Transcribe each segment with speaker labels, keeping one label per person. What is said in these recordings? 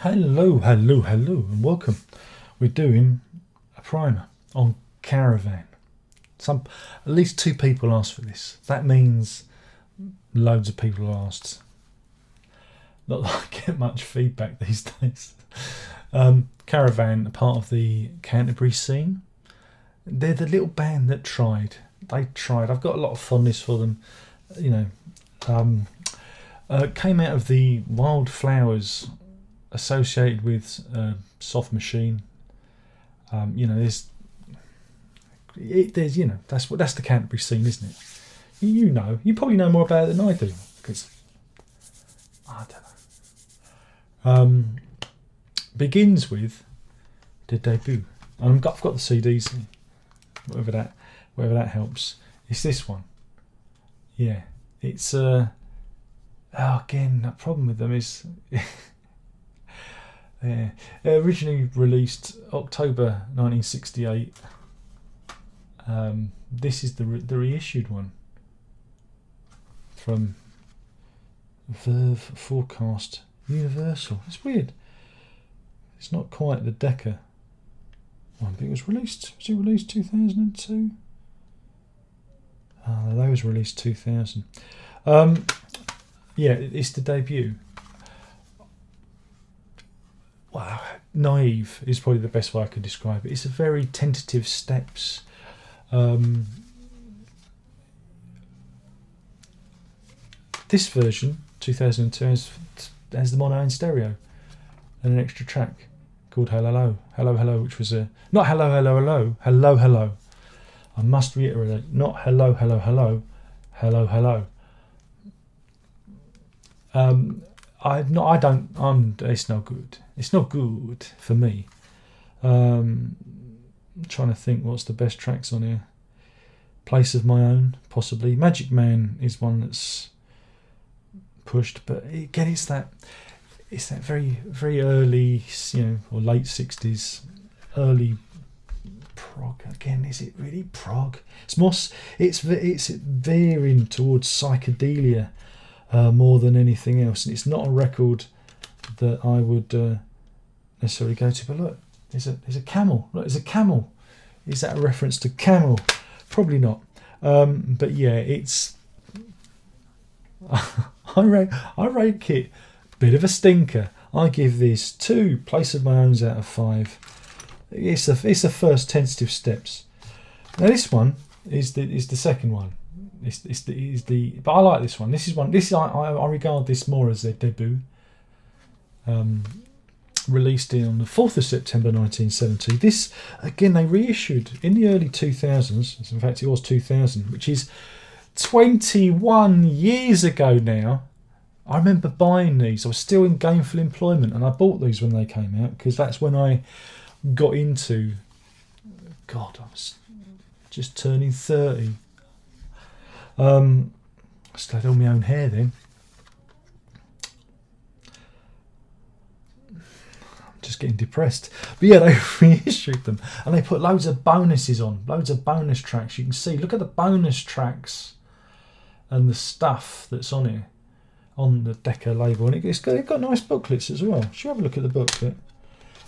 Speaker 1: Hello, and welcome. We're doing a primer on Caravan. At least 2 people asked for this. That means loads of people asked. Not that I get much feedback these days. Caravan are part of the Canterbury scene. They're the little band that tried. They tried. I've got a lot of fondness for them. Came out of the Wildflowers associated with Soft Machine. There's that's the Canterbury scene, isn't it? You probably know more about it than I do, because I don't know. Begins with the debut, and I've got the CDs, whatever that helps. It's this one. Yeah, it's again, the problem with them is yeah, originally released October 1968. This is the reissued one from Verve Forecast Universal. It's weird. It's not quite the Decca one, but it was released. Was it released 2002? That was released 2000. Yeah, it's the debut. Wow, naive is probably the best way I could describe it. It's a very tentative steps. This version, 2002, has the mono and stereo and an extra track called Hello Hello, which was not Hello. I must reiterate, not Hello. It's not good. It's not good for me. I'm trying to think what's the best tracks on here. Place of My Own, possibly. Magic Man is one that's pushed, but again, it's that very, very early, or late 60s, early prog. Again, is it really prog? It's veering towards psychedelia more than anything else, and it's not a record that I would necessarily go to. But look, there's a camel. Look, there's a camel. Is that a reference to camel? Probably not. But yeah, it's I rate it bit of a stinker. I give this 2 Place of My Owns out of 5. It's the first tentative steps. Now this one is the second one. But I like this one. I regard this more as their debut. Released on the 4th of September 1970. This again they reissued in the early 2000s. In fact, it was 2000, which is 21 years ago now. I remember buying these. I was still in gainful employment, and I bought these when they came out, because that's when I got into. God, I was just turning 30. I still had all my own hair then. I'm just getting depressed. But yeah, they reissued them, and they put loads of bonuses on, loads of bonus tracks. You can see, look at the bonus tracks and the stuff that's on here, on the Decca label, and it's got nice booklets as well. Should you have a look at the booklet?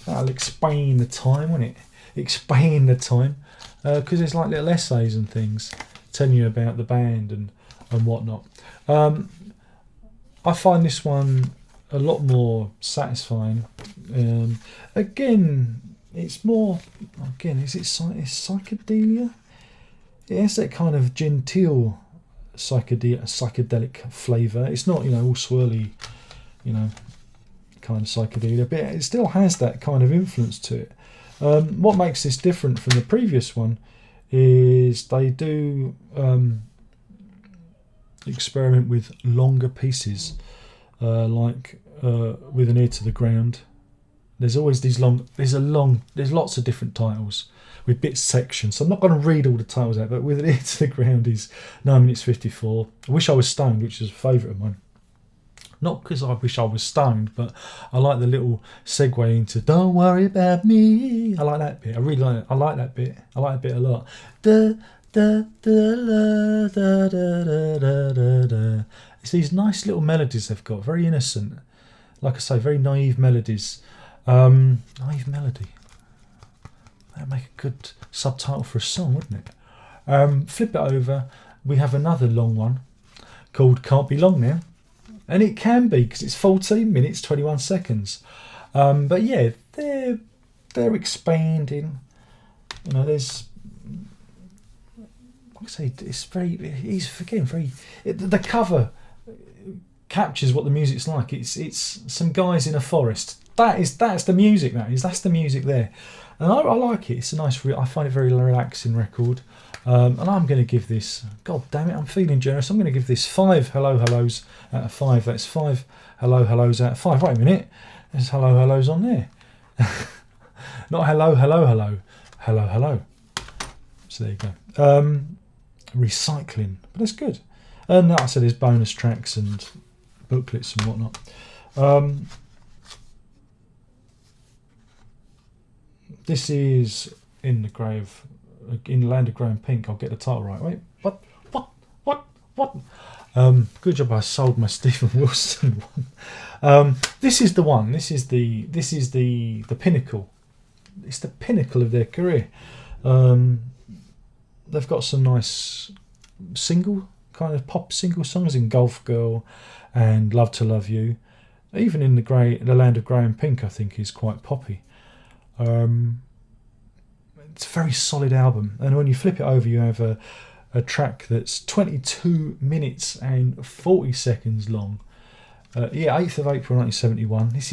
Speaker 1: That'll explain the time, won't it? Explain the time, because there's like little essays and things telling you about the band and whatnot. I find this one a lot more satisfying. Again, it's more. Again, it's psychedelia? It has that kind of genteel psychedelic flavour. It's not all swirly, kind of psychedelia, but it still has that kind of influence to it. What makes this different from the previous one is they do experiment with longer pieces, like With an Ear to the Ground. There's always these there's lots of different titles with bit sections, so I'm not going to read all the titles out, but With an Ear to the Ground is 9 minutes 54. I Wish I Was Stoned, which is a favourite of mine. Not because I wish I was stoned, but I like the little segue into Don't Worry About Me. I like that bit. I really like it. I like that bit. I like that bit a lot. Da, da, da, da, da, da, da, da, da. It's these nice little melodies they've got, very innocent. like I say, very naive melodies. Naive melody. That'd make a good subtitle for a song, wouldn't it? Flip it over. We have another long one called Can't Be Long Now. And it can be, because it's 14 minutes, 21 seconds. But yeah, they're expanding. You know, there's... Like I say, it's very... He's, again, very... The cover captures what the music's like. It's some guys in a forest. That's the music, That's the music there. And I like it. It's a nice... I find it a very relaxing record. And I'm going to give this... God damn it, I'm feeling generous. I'm going to give this 5 hello hellos out of 5. That's 5 hello hellos out of 5. Wait a minute. There's hello hellos on there. Not hello, hello, hello. Hello, hello. So there you go. Recycling. But that's good. And like I said, there's bonus tracks and booklets and whatnot. This is in the Land of Grey and Pink. I'll get the title right. Wait, what? Good job I sold my Stephen Wilson one. This is the one. This is the pinnacle. It's the pinnacle of their career. They've got some nice single kind of pop single songs in Golf Girl and Love to Love You. Even in the Land of Grey and Pink, I think is quite poppy. It's a very solid album, and when you flip it over, you have a track that's 22 minutes and 40 seconds long. 8th of April 1971. This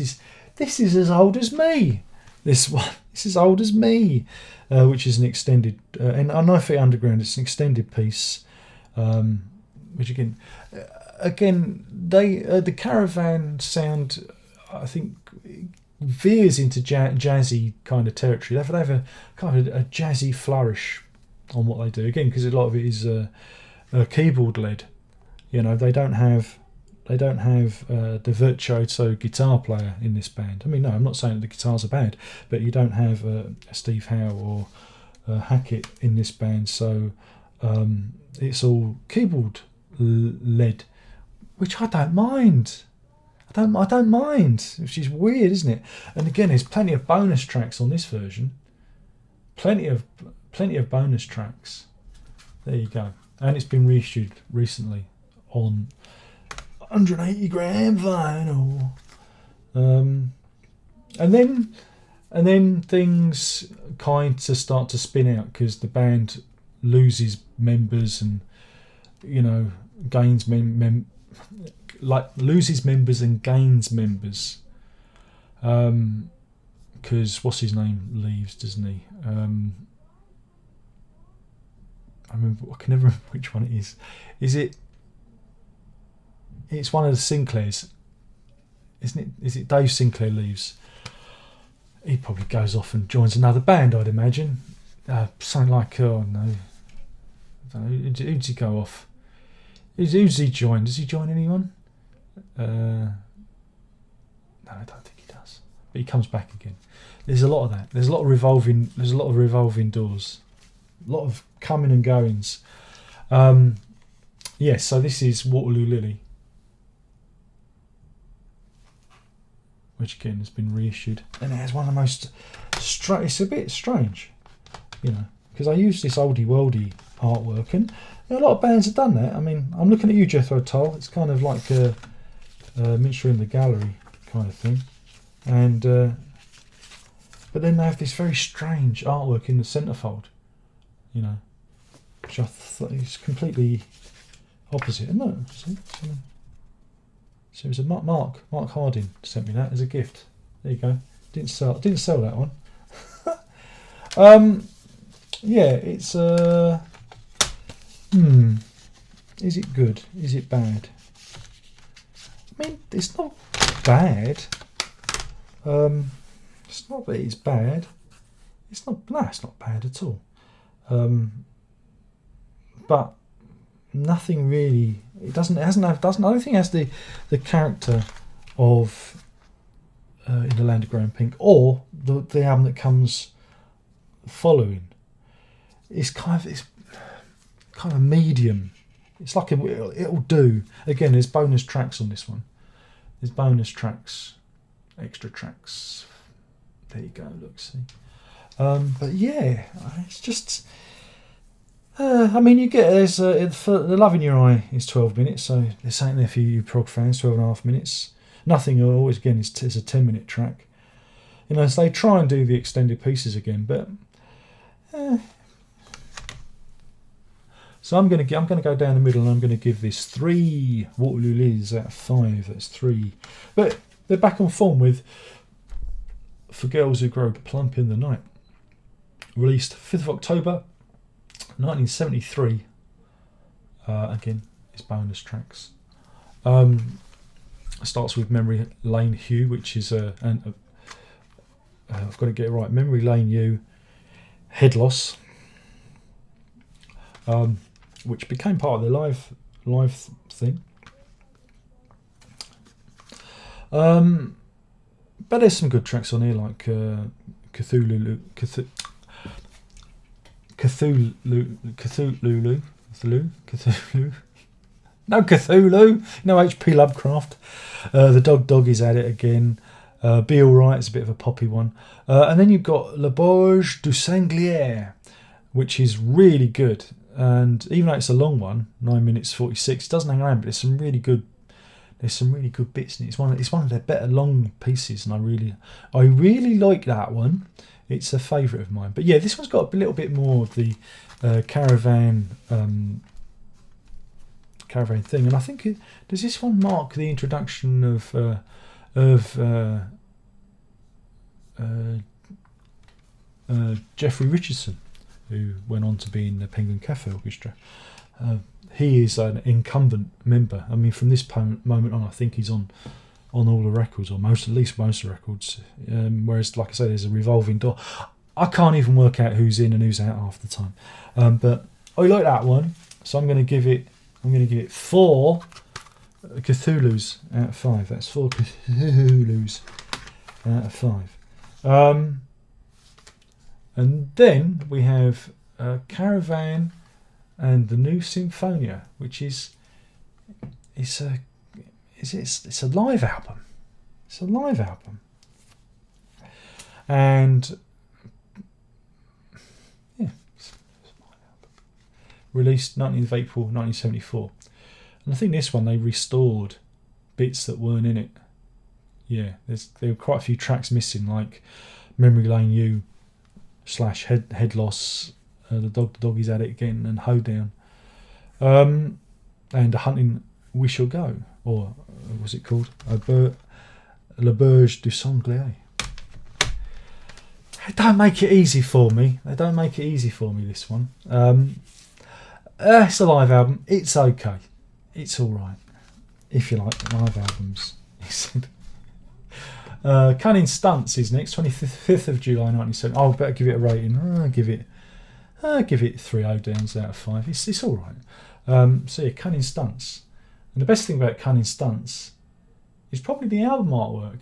Speaker 1: is as old as me. This is as old as me, which is an extended. And on 9 Feet Underground, it's an extended piece, which again, the Caravan sound, I think, veers into jazzy kind of territory. They have a kind of a jazzy flourish on what they do, again, because a lot of it is keyboard led. You know, they don't have the virtuoso guitar player in this band. I mean, no, I'm not saying that the guitars are bad, but you don't have a Steve Howe or Hackett in this band, so it's all keyboard led, which I don't mind. I don't mind, which is weird, isn't it? And again, there's plenty of bonus tracks on this version. Plenty of bonus tracks. There you go. And it's been reissued recently on 180 gram vinyl. And then things kind of start to spin out, because the band loses members and, you know, gains loses members and gains members, because what's his name leaves, doesn't he? I can never remember which one it is. It's one of the Sinclairs, isn't it? Is it Dave Sinclair leaves? He probably goes off and joins another band, I'd imagine. Something like, oh no, I don't know, who'd he go off? Who's he joined? Does he join anyone? No, I don't think he does. But he comes back again. There's a lot of that. There's a lot of revolving doors. A lot of coming and goings. Yes, so this is Waterloo Lily, which again has been reissued, and it has one of the most it's a bit strange, you know, because I use this oldie worldy artwork, and a lot of bands have done that. I mean, I'm looking at you, Jethro Tull. It's kind of like a Minstrel in the Gallery kind of thing, and but then they have this very strange artwork in the centrefold, you know, which I thought is completely opposite. And no, so it was a Mark Harding sent me that as a gift. There you go. Didn't sell that one. Yeah, it's is it good? Is it bad? I mean, it's not bad. It's not that it's bad. It's not bad at all. But nothing really. I don't think it has the character of In the Land of Grey and Pink, or the album that comes following. It's kind of medium. It's like it'll do. Again, there's bonus tracks on this one. There's bonus tracks extra tracks. There you go. Look, see. But yeah, it's just. I mean, you get for The Love in Your Eye is 12 minutes, so this ain't there for you prog fans. 12.5 minutes. Nothing always again is a 10-minute track. You know, so they try and do the extended pieces again, but. So I'm going to go down the middle, and I'm going to give this 3 Waterloo Lilies out of 5. That's 3, but they're back on form with For Girls Who Grow Plump in the Night, released 5th of October 1973. Again, it's bonus tracks. Starts with Memory Lane Hugh, which is I've got to get it right. Memory Lane Hugh, Head Loss, which became part of the live thing. But there's some good tracks on here, like Cthulhu. No Cthulhu, no H.P. Lovecraft. The Dog is at it again. Be Alright is a bit of a poppy one. And then you've got Le Borge du Sanglier, which is really good. And even though it's a long one, 9 minutes 46, it doesn't hang around, but there's some really good bits in it. It's one of their better long pieces, and I really like that one. It's a favourite of mine. But yeah, this one's got a little bit more of the caravan thing, and I think does this one mark the introduction of Jeffrey Richardson, who went on to be in the Penguin Cafe Orchestra. He is an incumbent member. I mean, from this moment on, I think he's on all the records, or at least most records. Whereas, like I say, there's a revolving door. I can't even work out who's in and who's out half the time. But I like that one, so I'm going to give it 4 Cthulhu's out of 5. That's 4 Cthulhu's out of 5. And then we have Caravan and the new Symphonia, which is it's a live album. It's a live album, and yeah, it's a live album. Released 19th of April 1974, and I think this one they restored bits that weren't in it. Yeah, there were quite a few tracks missing, like Memory Lane U / Head Loss. The dog is at it again, and Hoedown, and Hunting We Shall Go, or what's it called? Le Berge du Sanglier. They don't make it easy for me. This one. It's a live album. It's okay. It's all right. If you like live albums. Cunning Stunts is next, 25th of July 1970. Oh, better give it a rating. Give it 3 Hoedowns out of 5. It's all right. So yeah, Cunning Stunts. And the best thing about Cunning Stunts is probably the album artwork,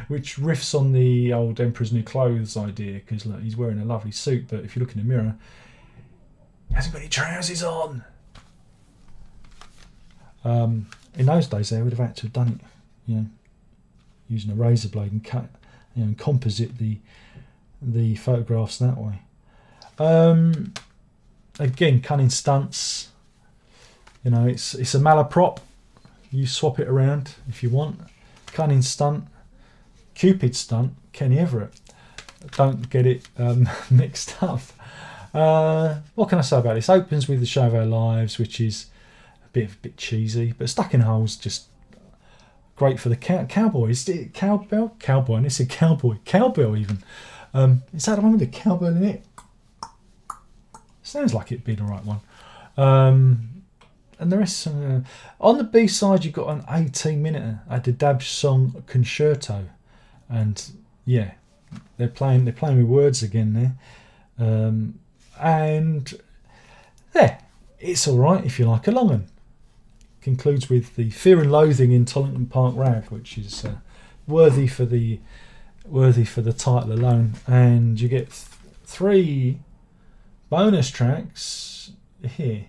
Speaker 1: which riffs on the old Emperor's New Clothes idea, because look, he's wearing a lovely suit, but if you look in the mirror, he hasn't got any trousers on. In those days, they would have had to have done it, using a razor blade and cut, and composite the photographs that way. Again, Cunning Stunts. It's a malaprop. You swap it around if you want. Cunning Stunt, Cupid Stunt, Kenny Everett. Don't get it mixed up. What can I say about this? Opens with The Show of Our Lives, which is a bit cheesy, but Stuck in Holes just great for the cowboy. Is it cowbell? Cowboy, and it's a cowboy. Cowbell even. Is that the one with the cowbell in it? Sounds like it'd be the right one. And the rest, on the B side, you've got an 18-minute at the Dab song Concerto, and yeah, they're playing with words again there, and yeah, it's all right if you like a long one. Concludes with the Fear and Loathing in Tollington Park Rag, which is worthy for the title alone, and you get 3 bonus tracks here,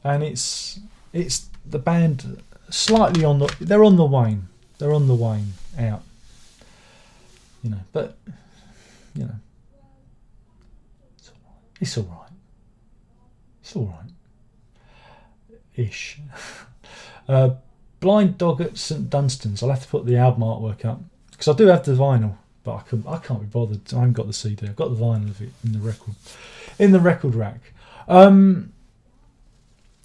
Speaker 1: and it's the band slightly they're on the wane. They're on the wane out. But it's all right. It's all right. Ish. Blind Dog at St Dunstan's. I'll have to put the album artwork up because I do have the vinyl, but I can't be bothered. I haven't got the CD. I've got the vinyl of it in the record rack.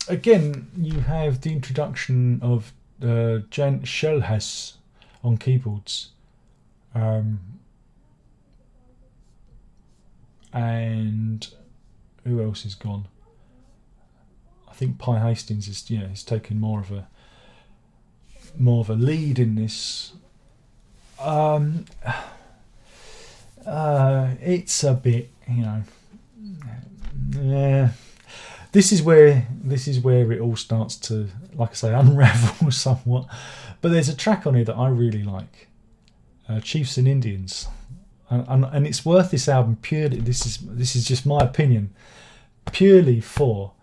Speaker 1: Again, you have the introduction of Jan Schellhas on keyboards, and who else is gone? I think Pi Hastings is taken more of a lead in this. It's a bit, yeah. This is where it all starts to, like I say, unravel somewhat. But there's a track on here that I really like, Chiefs and Indians, and it's worth this album purely. This is just my opinion, purely for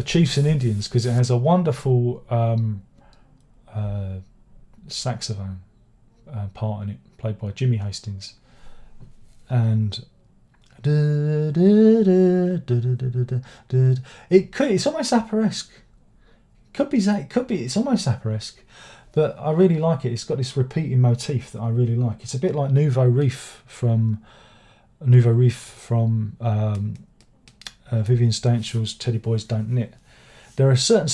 Speaker 1: Chiefs and Indians, because it has a wonderful saxophone part in it, played by Jimmy Hastings, and it's almost Zappa-esque. It's almost Zappa-esque, but I really like it. It's got this repeating motif that I really like. It's a bit like Nouveau Reef from Vivian Stanshall's Teddy Boys Don't Knit. There are certain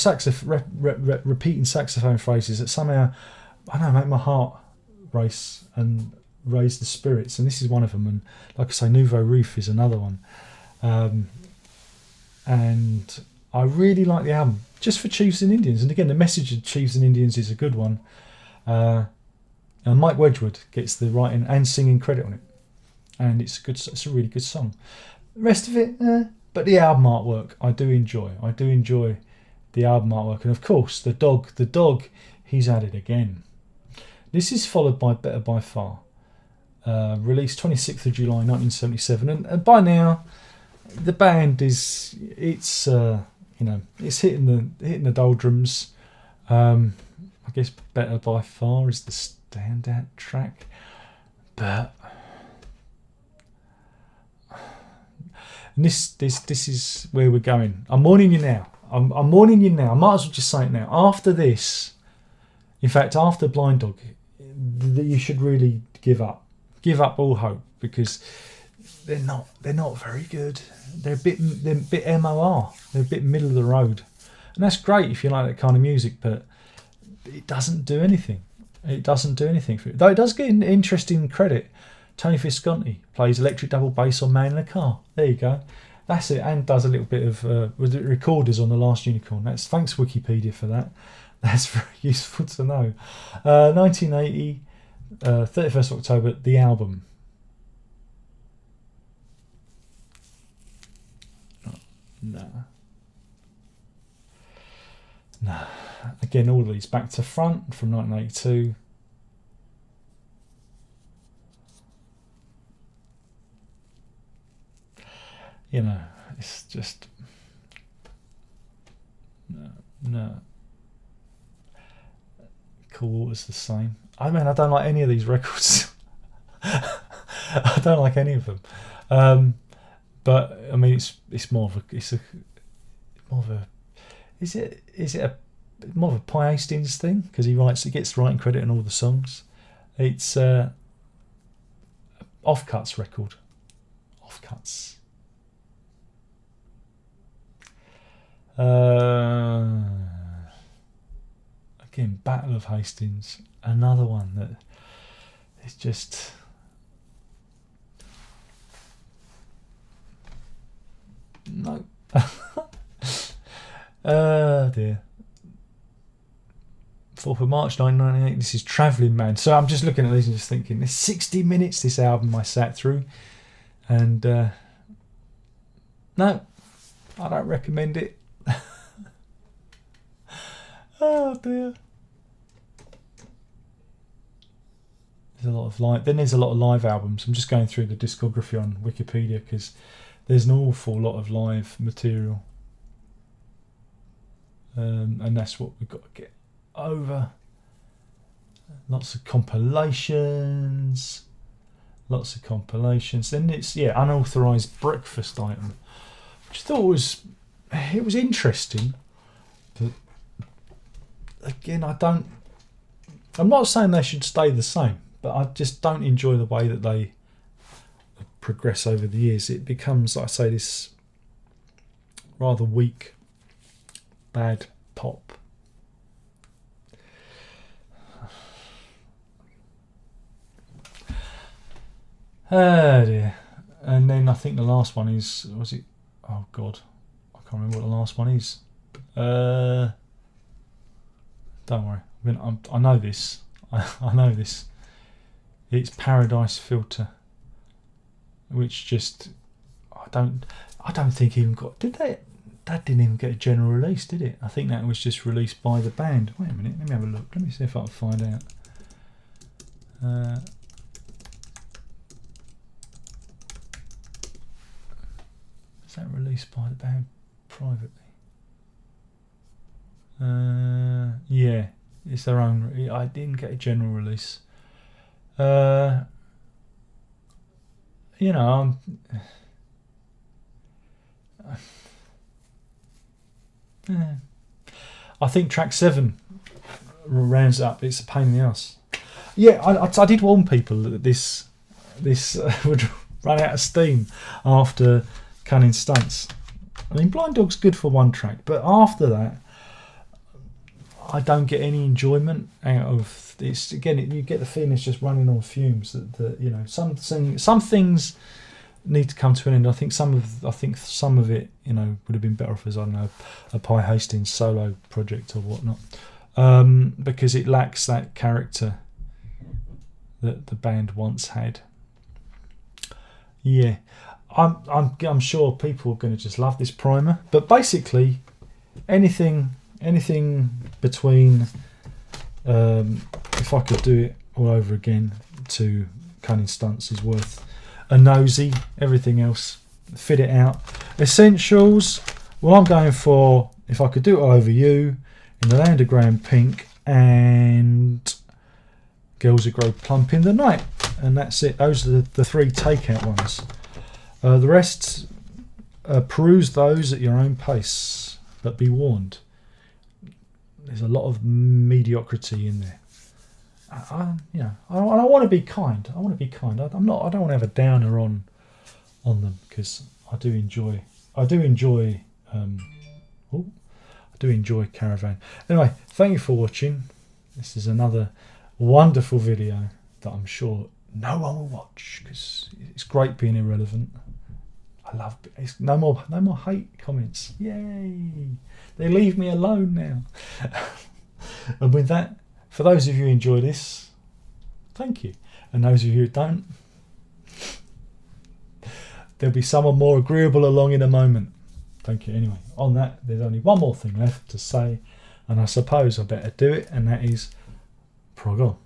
Speaker 1: repeating saxophone phrases that somehow, I don't know, make my heart race and raise the spirits, and this is one of them. And like I say, Nouveau Reef is another one. And I really like the album just for Chiefs and Indians. And again, the message of Chiefs and Indians is a good one. And Mike Wedgwood gets the writing and singing credit on it, and it's a really good song. The rest of it, but the album artwork I do enjoy. The album artwork, and of course the dog he's added again. This is followed by Better By Far, released 26th of July 1977, and by now the band it's hitting the doldrums. I guess Better By Far is the standout track, but this is where we're going. I'm warning you now. I'm warning you now. I might as well just say it now. After this, in fact, after Blind Dog, you should really give up all hope, because they're not very good. They're a bit MOR. They're a bit middle of the road, and that's great if you like that kind of music, but it doesn't do anything. It doesn't do anything for it. Though it does get an interesting credit. Tony Visconti plays electric double bass on Man in a Car. There you go. That's it, and does a little bit of recorders on The Last Unicorn. Thanks Wikipedia for that. That's very useful to know. 1980, 31st of October, the album. No. Again, all of these back to front from 1982. It's just no. Cool Water's the same. I mean, I don't like any of these records. I don't like any of them. But I mean, it's more of a is it more of a Pi Hastings thing, because he gets writing credit on all the songs. It's Offcuts record. Offcuts. Again, Battle of Hastings, another one that is just no. Dear. 4th of March 1998. This is Travelling Man. So I'm just looking at these and just thinking, it's 60 minutes this album I sat through, and no, I don't recommend it. Oh dear. There's a lot of live albums. I'm just going through the discography on Wikipedia because there's an awful lot of live material, and that's what we've got to get over. Lots of compilations. Then it's unauthorized breakfast item, which I thought was interesting. But again, I'm not saying they should stay the same, but I just don't enjoy the way that they progress over the years. It becomes, like I say, this rather weak, bad pop. Oh dear. And then I think the last one is, was it? Oh God, I can't remember what the last one is. Don't worry, I know this. I know this. It's Paradise Filter, which just I don't think even got. Did they? That didn't even get a general release, did it? I think that was just released by the band. Wait a minute, let me have a look. Let me see if I can find out. Is that released by the band privately? Yeah, it's their own. I didn't get a general release. You know, I think track 7 rounds up. It's a pain in the ass. Yeah, I did warn people that this would run out of steam after Cunning Stunts. I mean, Blind Dog's good for one track, but after that, I don't get any enjoyment out of this. Again, you get the feeling it's just running on fumes. That you know, some things need to come to an end. I think some of it, you know, would have been better off as, I don't know, a Pi Hastings solo project or whatnot, because it lacks that character that the band once had. Yeah, I'm sure people are going to just love this primer. But basically, anything between, if I could do it all over again, to Cunning Stunts is worth a nosy. Everything else, fit it out. Essentials, well, I'm going for If I Could Do It All Over You, In the Land of Grey and Pink, and Girls Who Grow Plump in the Night. And that's it. Those are the 3 takeout ones. The rest, peruse those at your own pace, but be warned, there's a lot of mediocrity in there. I want to be kind. I don't want to have a downer on them, because I do enjoy Caravan. Anyway, thank you for watching. This is another wonderful video that I'm sure no one will watch, because it's great being irrelevant. I love it. No more hate comments. Yay! They leave me alone now. And with that, for those of you who enjoy this, thank you. And those of you who don't, there'll be someone more agreeable along in a moment. Thank you. Anyway, on that, there's only one more thing left to say, and I suppose I better do it, and that is prog on.